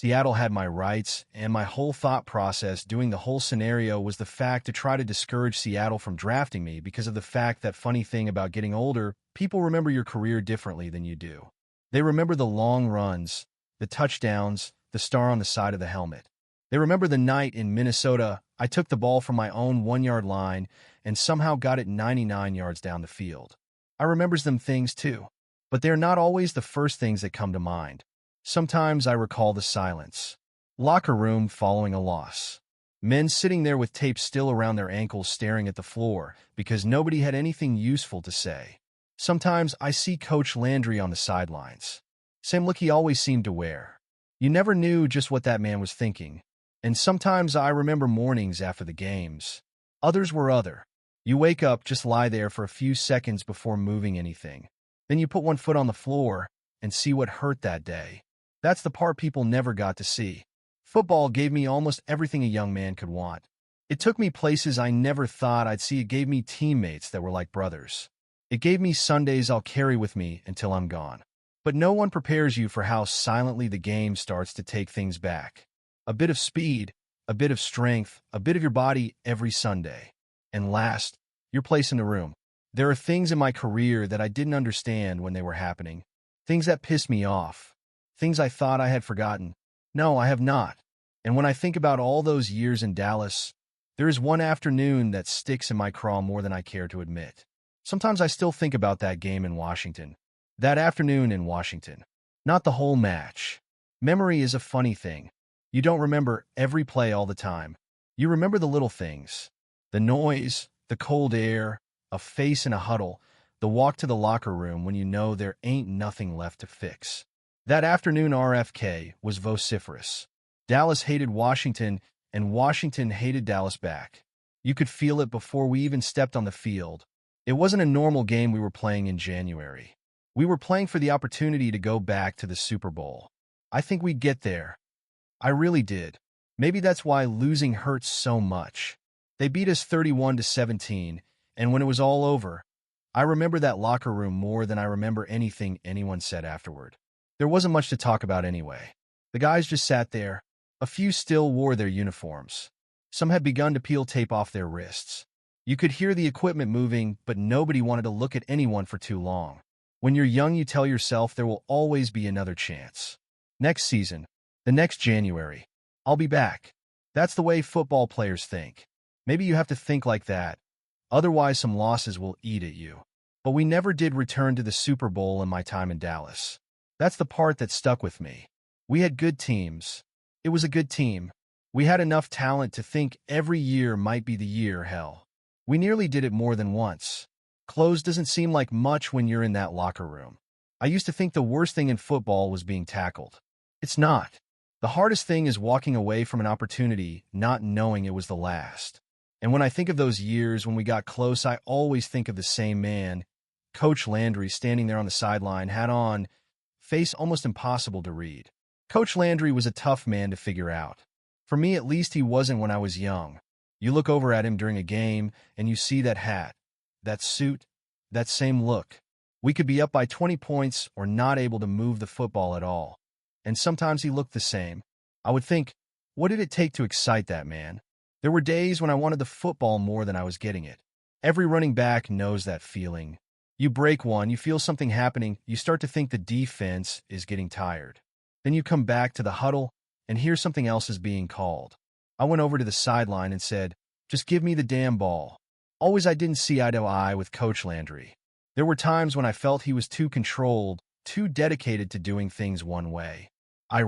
Seattle had my rights, and my whole thought process doing the whole scenario was the fact to try to discourage Seattle from drafting me because of the fact that funny thing about getting older, people remember your career differently than you do. They remember the long runs, the touchdowns, the star on the side of the helmet. They remember the night in Minnesota I took the ball from my own 1-yard line and somehow got it 99 yards down the field. I remembers them things too, but they're not always the first things that come to mind. Sometimes I recall the silence. Locker room following a loss. Men sitting there with tape still around their ankles staring at the floor because nobody had anything useful to say. Sometimes I see Coach Landry on the sidelines. Same look he always seemed to wear. You never knew just what that man was thinking. And sometimes I remember mornings after the games. Others were other. You wake up, just lie there for a few seconds before moving anything. Then you put one foot on the floor and see what hurt that day. That's the part people never got to see. Football gave me almost everything a young man could want. It took me places I never thought I'd see. It gave me teammates that were like brothers. It gave me Sundays I'll carry with me until I'm gone. But no one prepares you for how silently the game starts to take things back. A bit of speed, a bit of strength, a bit of your body every Sunday. And last, your place in the room. There are things in my career that I didn't understand when they were happening. Things that pissed me off. Things I thought I had forgotten. No, I have not. And when I think about all those years in Dallas, there is one afternoon that sticks in my craw more than I care to admit. Sometimes I still think about that game in Washington. That afternoon in Washington. Not the whole match. Memory is a funny thing. You don't remember every play all the time. You remember the little things. The noise, the cold air, a face in a huddle, the walk to the locker room when you know there ain't nothing left to fix. That afternoon RFK was vociferous. Dallas hated Washington, and Washington hated Dallas back. You could feel it before we even stepped on the field. It wasn't a normal game we were playing in January. We were playing for the opportunity to go back to the Super Bowl. I think we'd get there. I really did. Maybe that's why losing hurts so much. They beat us 31-17, and when it was all over, I remember that locker room more than I remember anything anyone said afterward. There wasn't much to talk about anyway. The guys just sat there. A few still wore their uniforms. Some had begun to peel tape off their wrists. You could hear the equipment moving, but nobody wanted to look at anyone for too long. When you're young, you tell yourself there will always be another chance. Next season, the next January, I'll be back. That's the way football players think. Maybe you have to think like that. Otherwise, some losses will eat at you. But we never did return to the Super Bowl in my time in Dallas. That's the part that stuck with me. We had good teams. It was a good team. We had enough talent to think every year might be the year, hell. We nearly did it more than once. Clothes doesn't seem like much when you're in that locker room. I used to think the worst thing in football was being tackled. It's not. The hardest thing is walking away from an opportunity, not knowing it was the last. And when I think of those years when we got close, I always think of the same man, Coach Landry, standing there on the sideline, hat on, face almost impossible to read. Coach Landry was a tough man to figure out. For me, at least, he wasn't when I was young. You look over at him during a game, and you see that hat, that suit, that same look. We could be up by 20 points or not able to move the football at all. And sometimes he looked the same. I would think, what did it take to excite that man? There were days when I wanted the football more than I was getting it. Every running back knows that feeling. You break one, you feel something happening, you start to think the defense is getting tired. Then you come back to the huddle and hear something else is being called. I went over to the sideline and said, just give me the damn ball. Always I didn't see eye to eye with Coach Landry. There were times when I felt he was too controlled, too dedicated to doing things one way. I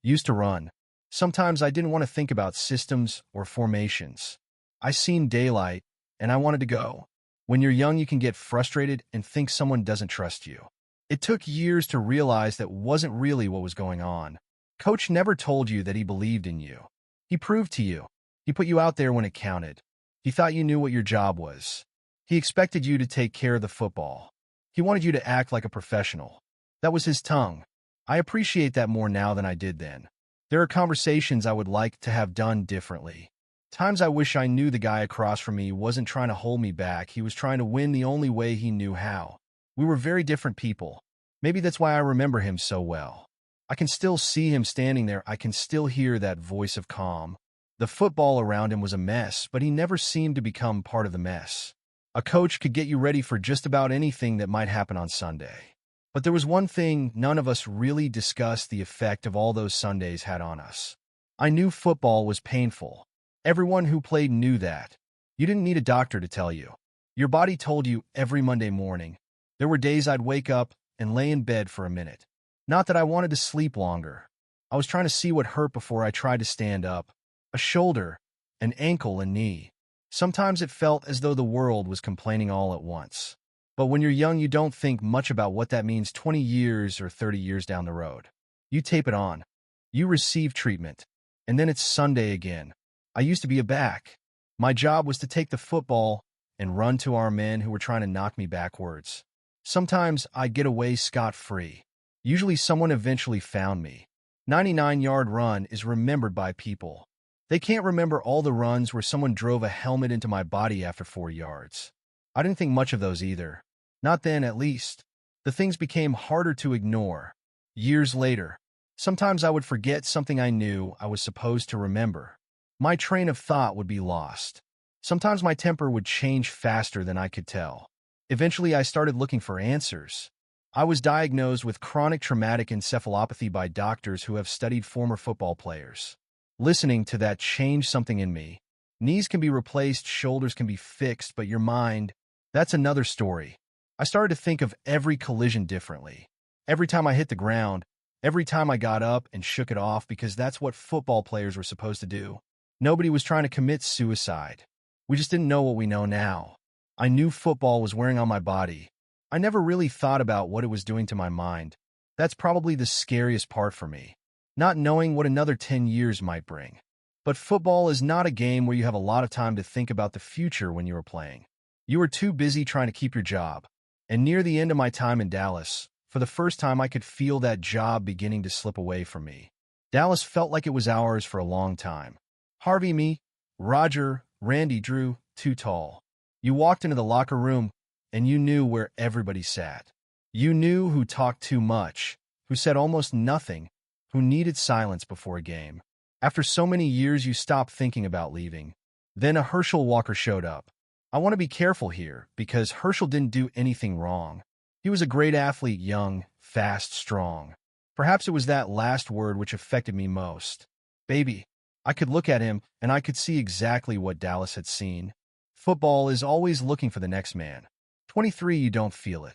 used to run. Sometimes I didn't want to think about systems or formations. I seen daylight, and I wanted to go. When you're young, you can get frustrated and think someone doesn't trust you. It took years to realize that wasn't really what was going on. Coach never told you that he believed in you. He proved to you. He put you out there when it counted. He thought you knew what your job was. He expected you to take care of the football. He wanted you to act like a professional. That was his tongue. I appreciate that more now than I did then. There are conversations I would like to have done differently. Times I wish I knew the guy across from me wasn't trying to hold me back. He was trying to win the only way he knew how. We were very different people. Maybe that's why I remember him so well. I can still see him standing there. I can still hear that voice of calm. The football around him was a mess, but he never seemed to become part of the mess. A coach could get you ready for just about anything that might happen on Sunday. But there was one thing none of us really discussed: the effect of all those Sundays had on us. I knew football was painful. Everyone who played knew that. You didn't need a doctor to tell you. Your body told you every Monday morning. There were days I'd wake up and lay in bed for a minute. Not that I wanted to sleep longer. I was trying to see what hurt before I tried to stand up. A shoulder, an ankle, a knee. Sometimes it felt as though the world was complaining all at once. But when you're young, you don't think much about what that means 20 years or 30 years down the road. You tape it on. You receive treatment. And then it's Sunday again. I used to be a back. My job was to take the football and run to our men who were trying to knock me backwards. Sometimes I'd get away scot-free. Usually someone eventually found me. 99-yard run is remembered by people. They can't remember all the runs where someone drove a helmet into my body after 4 yards. I didn't think much of those either. Not then, at least. The things became harder to ignore. Years later, sometimes I would forget something I knew I was supposed to remember. My train of thought would be lost. Sometimes my temper would change faster than I could tell. Eventually, I started looking for answers. I was diagnosed with chronic traumatic encephalopathy by doctors who have studied former football players. Listening to that changed something in me. Knees can be replaced, shoulders can be fixed, but your mind, that's another story. I started to think of every collision differently. Every time I hit the ground, every time I got up and shook it off, because that's what football players were supposed to do. Nobody was trying to commit suicide. We just didn't know what we know now. I knew football was wearing on my body. I never really thought about what it was doing to my mind. That's probably the scariest part for me. Not knowing what another 10 years might bring. But football is not a game where you have a lot of time to think about the future when you are playing. You are too busy trying to keep your job. And near the end of my time in Dallas, for the first time I could feel that job beginning to slip away from me. Dallas felt like it was ours for a long time. Harvey, me, Roger, Randy, Drew, too tall. You walked into the locker room, and you knew where everybody sat. You knew who talked too much, who said almost nothing, who needed silence before a game. After so many years, you stopped thinking about leaving. Then a Herschel Walker showed up. I want to be careful here, because Herschel didn't do anything wrong. He was a great athlete, young, fast, strong. Perhaps it was that last word which affected me most. Baby. I could look at him, and I could see exactly what Dallas had seen. Football is always looking for the next man. 23, you don't feel it.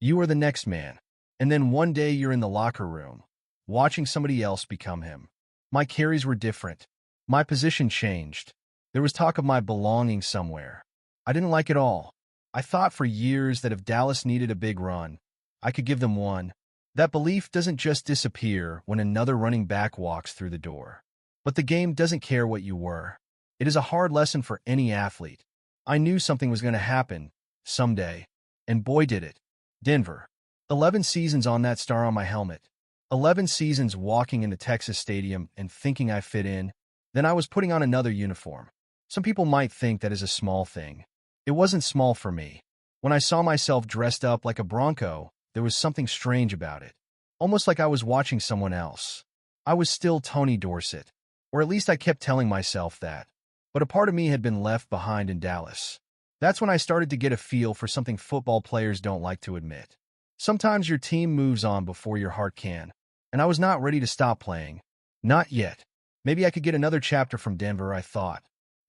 You are the next man. And then one day you're in the locker room, watching somebody else become him. My carries were different. My position changed. There was talk of my belonging somewhere. I didn't like it all. I thought for years that if Dallas needed a big run, I could give them one. That belief doesn't just disappear when another running back walks through the door. But the game doesn't care what you were. It is a hard lesson for any athlete. I knew something was going to happen someday, and boy did it. Denver. 11 seasons on that star on my helmet. 11 seasons walking into Texas Stadium and thinking I fit in. Then I was putting on another uniform. Some people might think that is a small thing. It wasn't small for me. When I saw myself dressed up like a Bronco, there was something strange about it. Almost like I was watching someone else. I was still Tony Dorsett. Or at least I kept telling myself that. But a part of me had been left behind in Dallas. That's when I started to get a feel for something football players don't like to admit. Sometimes your team moves on before your heart can. And I was not ready to stop playing. Not yet. Maybe I could get another chapter from Denver, I thought.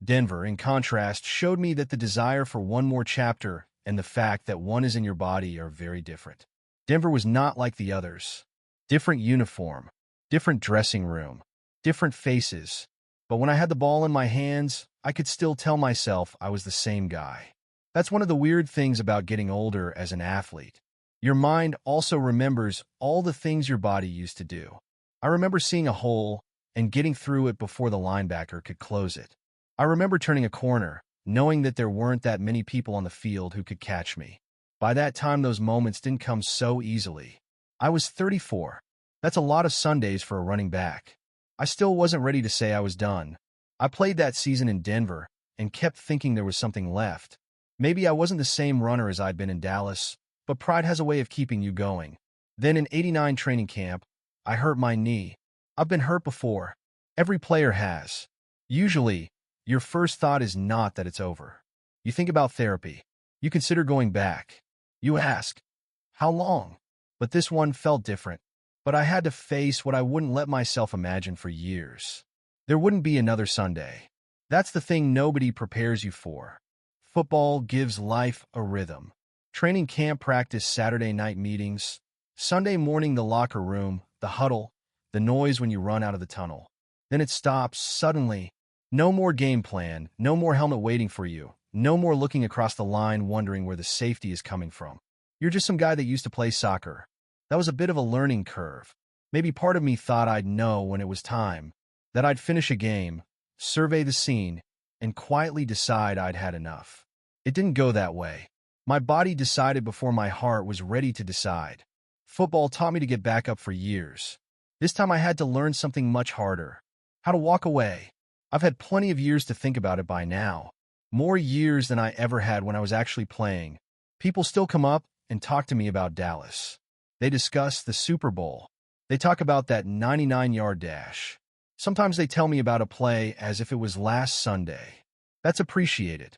Denver, in contrast, showed me that the desire for one more chapter and the fact that one is in your body are very different. Denver was not like the others. Different uniform. Different dressing room. Different faces. But when I had the ball in my hands, I could still tell myself I was the same guy. That's one of the weird things about getting older as an athlete. Your mind also remembers all the things your body used to do. I remember seeing a hole and getting through it before the linebacker could close it. I remember turning a corner, knowing that there weren't that many people on the field who could catch me. By that time, those moments didn't come so easily. I was 34. That's a lot of Sundays for a running back. I still wasn't ready to say I was done. I played that season in Denver and kept thinking there was something left. Maybe I wasn't the same runner as I'd been in Dallas, but pride has a way of keeping you going. Then in '89 training camp, I hurt my knee. I've been hurt before. Every player has. Usually, your first thought is not that it's over. You think about therapy. You consider going back. You ask, how long? But this one felt different. But I had to face what I wouldn't let myself imagine for years. There wouldn't be another Sunday. That's the thing nobody prepares you for. Football gives life a rhythm. Training camp practice, Saturday night meetings, Sunday morning the locker room, the huddle, the noise when you run out of the tunnel. Then it stops suddenly. No more game plan, no more helmet waiting for you, no more looking across the line wondering where the safety is coming from. You're just some guy that used to play soccer. That was a bit of a learning curve. Maybe part of me thought I'd know when it was time, that I'd finish a game, survey the scene, and quietly decide I'd had enough. It didn't go that way. My body decided before my heart was ready to decide. Football taught me to get back up for years. This time I had to learn something much harder. How to walk away. I've had plenty of years to think about it by now. More years than I ever had when I was actually playing. People still come up and talk to me about Dallas. They discuss the Super Bowl. They talk about that 99-yard dash. Sometimes they tell me about a play as if it was last Sunday. That's appreciated.